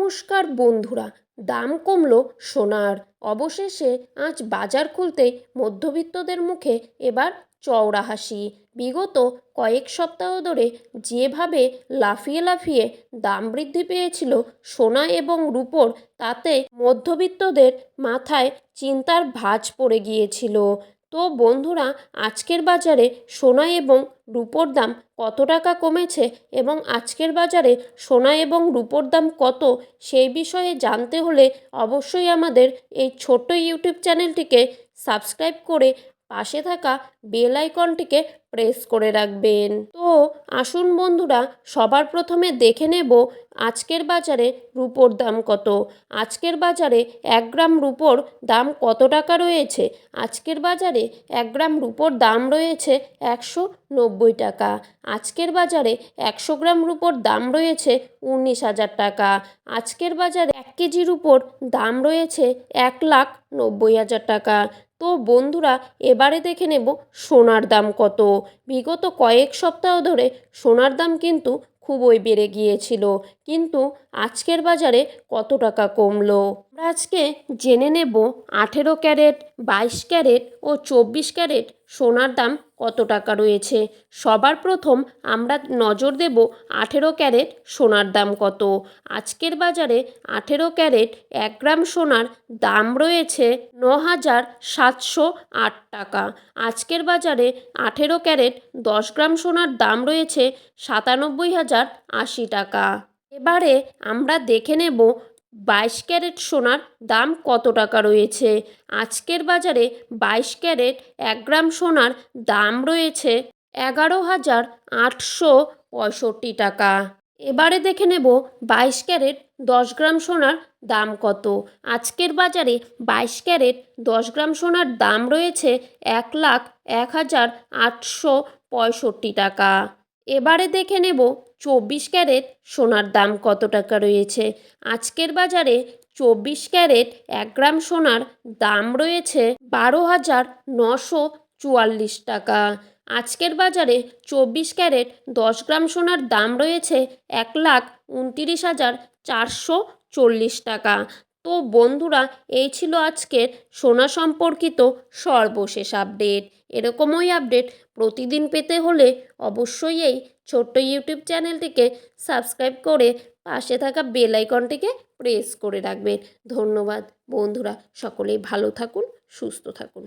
নমস্কার বন্ধুরা, দাম কমলো সোনার। অবশেষে আজ বাজার খুলতেই মধ্যবিত্তদের মুখে এবার চওড়া হাসি। বিগত কয়েক সপ্তাহ ধরে যেভাবে লাফিয়ে লাফিয়ে দাম বৃদ্ধি পেয়েছিল সোনা এবং রূপোর, তাতে মধ্যবিত্তদের মাথায় চিন্তার ভাঁজ পড়ে গিয়েছিল। তো বন্ধুরা, আজকের বাজারে সোনা এবং রূপোর দাম কত টাকা কমেছে এবং আজকের বাজারে সোনা এবং রূপোর দাম কত, সেই বিষয়ে জানতে হলে অবশ্যই আমাদের এই ছোট্ট ইউটিউব চ্যানেলটিকে সাবস্ক্রাইব করে পাশে থাকা বেল আইকনটিকে প্রেস করে রাখবেন। তো আসুন বন্ধুরা, সবার প্রথমে দেখে নেব আজকের বাজারে রূপোর দাম কত। আজকের বাজারে 1 গ্রাম রূপোর দাম কত টাকা রয়েছে? আজকের বাজারে 1 গ্রাম রূপোর দাম রয়েছে 190 টাকা। আজকের বাজারে 100 গ্রাম রূপোর দাম রয়েছে 19,000 টাকা। আজকের বাজারে 1 কেজি রূপোর দাম রয়েছে 1,90,000 টাকা। তো বন্ধুরা, এবারে দেখে নেব সোনার দাম কত। বিগত কয়েক সপ্তাহ ধরে সোনার দাম কিন্তু খুবই বেড়ে গিয়েছিল, কিন্তু আজকের বাজারে কত টাকা কমলো আমরা আজকে জেনে নেব। 18 ক্যারেট, 22 ক্যারেট ও 24 ক্যারেট সোনার দাম কত টাকা রয়েছে। সবার প্রথম আমরা নজর দেব 18 ক্যারেট সোনার দাম কত। আজকের বাজারে 18 ক্যারেট 1 গ্রাম সোনার দাম রয়েছে 9,708 টাকা। আজকের বাজারে 18 ক্যারেট 10 গ্রাম সোনার দাম রয়েছে 97,080 টাকা। এবারে আমরা দেখে নেব 22 ক্যারেট সোনার দাম কত টাকা রয়েছে। আজকের বাজারে 22 ক্যারেট 1 গ্রাম সোনার দাম রয়েছে 11,865 টাকা। এবারে দেখে নেব 22 ক্যারেট 10 গ্রাম সোনার দাম কত। আজকের বাজারে 22 ক্যারেট 10 গ্রাম সোনার দাম রয়েছে 1,01,865 টাকা। এবারে দেখে নেব 24 ক্যারেট সোনার দাম কত টাকা রয়েছে। আজকের বাজারে 24 ক্যারেট 1 গ্রাম সোনার দাম রয়েছে 12,944 টাকা। আজকের বাজারে 24 ক্যারেট 10 গ্রাম সোনার দাম রয়েছে 1,29,440 টাকা। তো বন্ধুরা, এই ছিল আজকের সোনা সম্পর্কিত সর্বশেষ আপডেট। এরকমই আপডেট প্রতিদিন পেতে হলে অবশ্যই এই ছোট্ট ইউটিউব চ্যানেলটিকে সাবস্ক্রাইব করে পাশে থাকা বেল আইকনটিকে প্রেস করে রাখবেন। ধন্যবাদ বন্ধুরা, সকলেই ভালো থাকুন, সুস্থ থাকুন।